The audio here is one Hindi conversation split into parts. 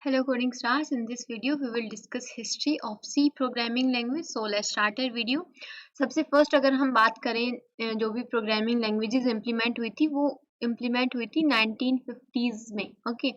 Hello coding stars, in this video we will discuss history of C programming language. So let's start our video. सबसे फर्स्ट अगर हम बात करें जो भी प्रोग्रामिंग लैंग्वेजेस इम्प्लीमेंट हुई थी वो इम्प्लीमेंट हुई थी 1950s में. ओके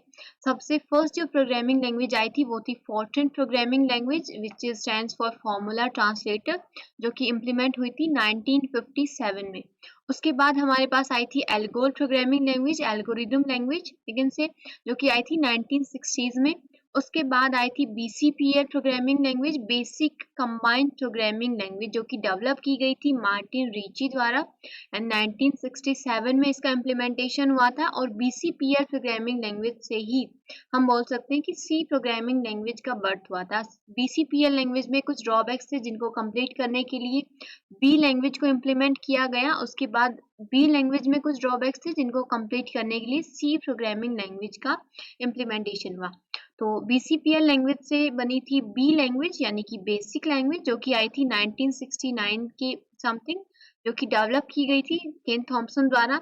सबसे फर्स्ट जो प्रोग्रामिंग लैंग्वेज आई थी वो थी Fortran programming language which stands for formula translator, जो कि इम्प्लीमेंट हुई थी 1957 में. उसके बाद हमारे पास आई थी ALGOL programming language, algorithm language लेकिन से जो कि आई थी 1960s में. उसके बाद आई थी BCPL programming language, basic combined programming language, जो कि डेवलप की गई थी मार्टिन रीची द्वारा एंड 1967 में इसका इम्प्लीमेंटेशन हुआ था. और BCPL प्रोग्रामिंग लैंग्वेज से ही हम बोल सकते हैं कि C प्रोग्रामिंग लैंग्वेज का बर्थ हुआ था. BCPL लैंग्वेज में कुछ ड्रॉबैक्स थे जिनको कंप्लीट करने के लिए B लैंग्वेज को इम्प्लीमेंट किया गया. उसके बाद B लैंग्वेज में कुछ ड्रॉबैक्स थे जिनको कंप्लीट करने के लिए C प्रोग्रामिंग लैंग्वेज का इम्प्लीमेंटेशन हुआ. तो BCPL लैंग्वेज से बनी थी B लैंग्वेज यानी कि बेसिक लैंग्वेज, जो कि आई थी 1969 के समथिंग, जो कि डेवलप की गई थी केन थॉम्पसन द्वारा.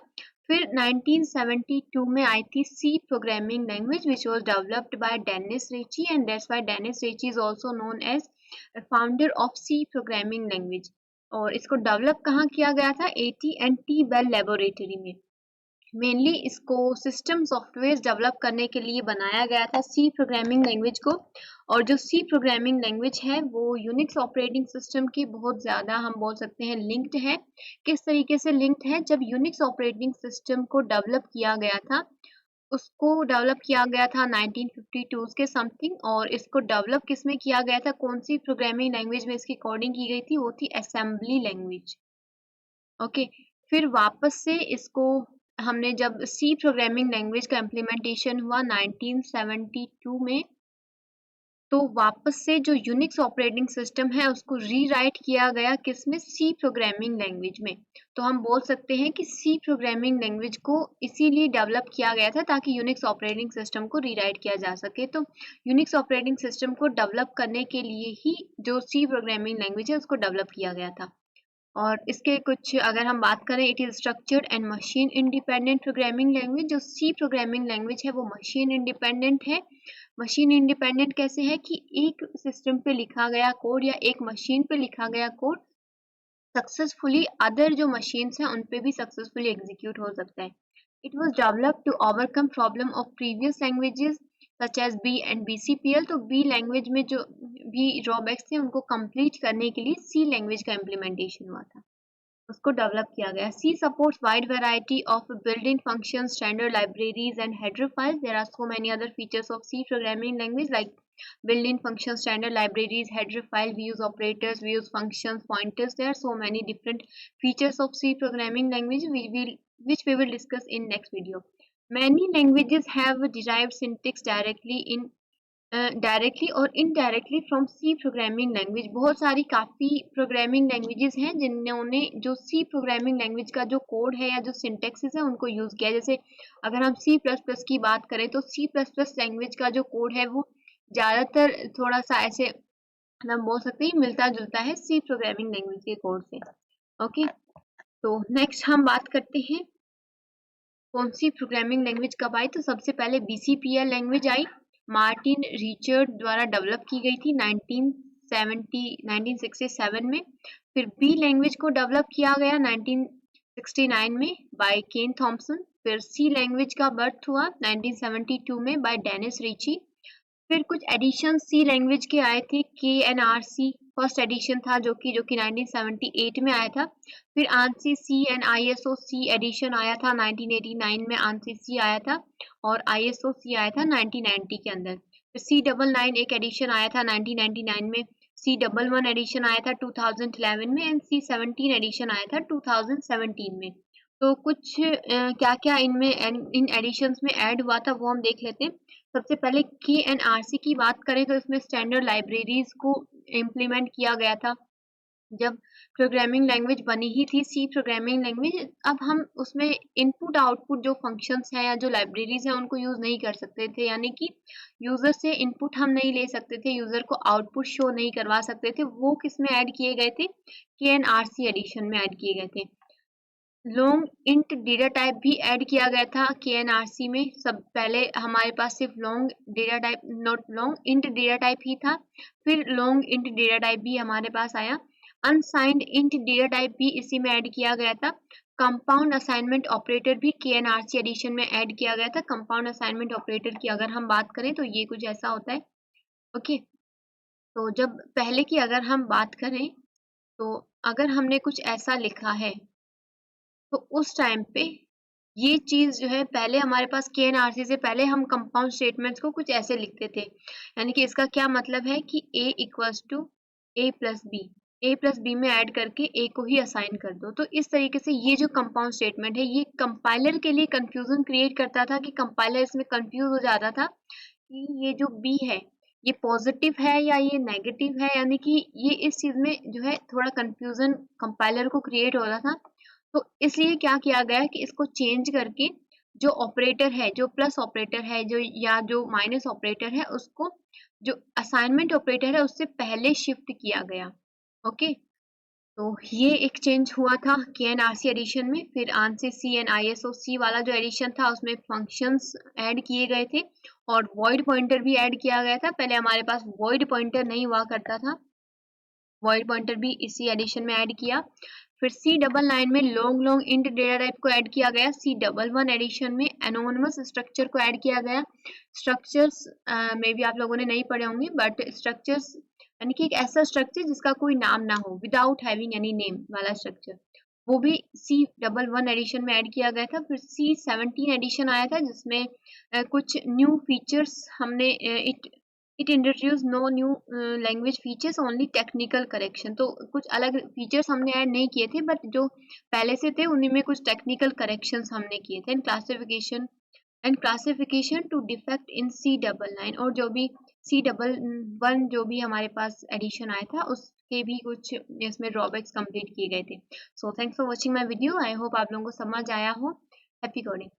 फिर 1972 में आई थी C programming language which was developed by Dennis Ritchie and that's why Dennis Ritchie is also known as founder of C programming language. और इसको डेवलप कहाँ किया गया था? AT&T बेल लेबोरेटरी में. मेनली इसको सिस्टम सॉफ्टवेयर डेवलप करने के लिए बनाया गया था C प्रोग्रामिंग लैंग्वेज को. और जो C प्रोग्रामिंग लैंग्वेज है वो यूनिक्स ऑपरेटिंग सिस्टम की बहुत ज़्यादा हम बोल सकते हैं लिंक्ड है. किस तरीके से लिंक्ड है? जब यूनिक्स ऑपरेटिंग सिस्टम को डेवलप किया गया था, उसको डेवलप किया गया था 1952 के समथिंग. और इसको डेवलप किस में किया गया था? कौन सी प्रोग्रामिंग लैंग्वेज में इसकी कोडिंग की गई थी? वो थी असेंबली लैंग्वेज. ओके फिर वापस से इसको हमने जब C प्रोग्रामिंग लैंग्वेज का इम्प्लीमेंटेशन हुआ 1972 में, तो वापस से जो यूनिक्स ऑपरेटिंग सिस्टम है उसको रीराइट किया गया किसमें? C प्रोग्रामिंग लैंग्वेज में. तो हम बोल सकते हैं कि C प्रोग्रामिंग लैंग्वेज को इसीलिए डेवलप किया गया था ताकि यूनिक्स ऑपरेटिंग सिस्टम को रीराइट किया जा सके. तो यूनिक्स ऑपरेटिंग सिस्टम को डेवलप करने के लिए ही जो C प्रोग्रामिंग लैंग्वेज है उसको डेवलप किया गया था. और इसके कुछ अगर हम बात करें, it is structured and machine independent programming language. जो C प्रोग्रामिंग लैंग्वेज है वो मशीन इंडिपेंडेंट है. मशीन इंडिपेंडेंट कैसे है कि एक सिस्टम पे लिखा गया कोड या एक मशीन पे लिखा गया कोड सक्सेसफुली अदर जो मशीन्स हैं उन पे भी सक्सेसफुली एग्जीक्यूट हो सकता है. It was developed to overcome problem of previous languages such as B and BCPL. तो B लैंग्वेज में जो भी ड्रॉबैक्स थे उनको कंप्लीट करने के लिए C लैंग्वेज का इम्प्लीमेंटेशन हुआ था, उसको डेवलप किया गया. C supports wide variety of built-in functions, standard libraries, and header files. There are so many other features of C programming language like built-in functions, standard libraries, header file, views, operators, views, functions, pointers. There are so many different features of C programming language which we will discuss in next video. Many languages have derived syntax directly और indirectly from C programming language. बहुत सारी काफ़ी प्रोग्रामिंग लैंग्वेजेस हैं जिन्होंने जो C प्रोग्रामिंग लैंग्वेज का जो कोड है या जो सिंटेक्सेस है उनको यूज़ किया. जैसे अगर हम C++ की बात करें तो C++ लैंग्वेज का जो कोड है वो ज़्यादातर थोड़ा सा ऐसे हम बोल सकते हैं मिलता जुलता है C प्रोग्रामिंग लैंग्वेज के कोड से. ओके तो नेक्स्ट हम बात करते हैं कौन सी प्रोग्रामिंग लैंग्वेज कब आई. तो सबसे पहले BCPL language I, Martin Richard द्वारा डेवलप की गई थी 1967 में. फिर B लैंग्वेज को डेवलप किया गया 1969 में बाय केन थॉम्पसन. फिर C लैंग्वेज का बर्थ हुआ 1972 में बाय डेनिस रिची. फिर कुछ एडिशन C लैंग्वेज के आए थे. KNRC फर्स्ट एडिशन था जो कि 1978 में आया था. फिर ANSI C and ISO C edition आया था 1989 में. ANSI C आया था और ISO C आया था 1990 के अंदर. फिर C99 एक एडिशन आया था 1999 में. C11 एडिशन आया था 2011 में एंड C17 एडिशन आया था 2017 में. तो कुछ क्या क्या इनमें इन एडिशंस में ऐड हुआ था वो हम देख लेते हैं. सबसे पहले KNRC की बात करें तो इसमें स्टैंडर्ड लाइब्रेरीज को इम्प्लीमेंट किया गया था. जब प्रोग्रामिंग लैंग्वेज बनी ही थी C प्रोग्रामिंग लैंग्वेज, अब हम उसमें इनपुट आउटपुट जो फंक्शंस हैं या जो लाइब्रेरीज हैं उनको यूज़ नहीं कर सकते थे. यानी कि यूज़र से इनपुट हम नहीं ले सकते थे, यूज़र को आउटपुट शो नहीं करवा सकते थे. वो किस में ऐड किए गए थे? KNRC एडिशन में ऐड किए गए थे. लॉन्ग इंट डेटा टाइप भी ऐड किया गया था KNRC में। सब पहले हमारे पास सिर्फ long data type, not long int data type ही था, फिर लॉन्ग इंट डेटा टाइप भी हमारे पास आया। अनसाइंड इंट डेटा टाइप भी इसी में ऐड किया गया था। कंपाउंड असाइनमेंट ऑपरेटर भी KNRC एडिशन में ऐड किया गया था। कंपाउंड असाइनमेंट ऑपरेटर की अगर हम बात करें तो ये कुछ ऐसा होता है। ओके, तो जब पहले की अगर हम बात करें तो अगर हमने कुछ ऐसा लिखा है तो उस टाइम पे ये चीज जो है, पहले हमारे पास KNRC से पहले हम कंपाउंड स्टेटमेंट्स को कुछ ऐसे लिखते थे। यानी कि इसका क्या मतलब है कि A equals to A plus B में ऐड करके A को ही असाइन कर दो। तो इस तरीके से ये जो कंपाउंड स्टेटमेंट है ये कंपाइलर के लिए कंफ्यूजन क्रिएट करता था, कि कंपाइलर इसमें कंफ्यूज हो जाता था कि ये जो B है ये पॉजिटिव है या ये नेगेटिव है। यानी कि ये इस चीज में जो है थोड़ा कंफ्यूजन कंपाइलर को क्रिएट हो रहा था। तो इसलिए क्या किया गया कि इसको चेंज करके जो ऑपरेटर है, जो प्लस ऑपरेटर है, जो या जो माइनस ऑपरेटर है, उसको जो असाइनमेंट ऑपरेटर है उससे पहले शिफ्ट किया गया। ओके, तो ये एक चेंज हुआ था KNRC एडिशन में। फिर ANSYS-C एंड ISO-C वाला जो एडिशन था उसमें फंक्शंस ऐड किए गए थे और वॉइड पॉइंटर भी ऐड किया गया था। पहले हमारे पास वॉइड पॉइंटर नहीं हुआ करता था, वॉइड पॉइंटर भी इसी एडिशन में ऐड किया। फिर C99 में long long int data type को ऐड किया गया। C11 एडिशन में एनोनिमस स्ट्रक्चर को ऐड किया गया। स्ट्रक्चर्स में भी आप लोगों ने नहीं पढ़े होंगे, बट स्ट्रक्चर्स यानी कि एक ऐसा स्ट्रक्चर जिसका कोई नाम ना हो, विदाउट हैविंग एनी नेम वाला स्ट्रक्चर, वो भी C11 एडिशन में ऐड किया गया था। फिर C17 एडिशन आया था जिसमें कुछ न्यू फीचर्स हमने it introduce no new language features only technical correction. तो कुछ अलग फीचर्स हमने ऐड नहीं किए थे, बट जो पहले से थे उन्हीं में कुछ टेक्निकल करेक्शंस हमने किए थे। And classification to defect in C99, और जो भी C11 जो भी हमारे पास एडिशन आया था उसके भी कुछ इसमें ड्रॉबैक्स कंप्लीट किए गए थे। So thanks for watching my video. I hope आप लोगों को समझ आया हो। Happy coding.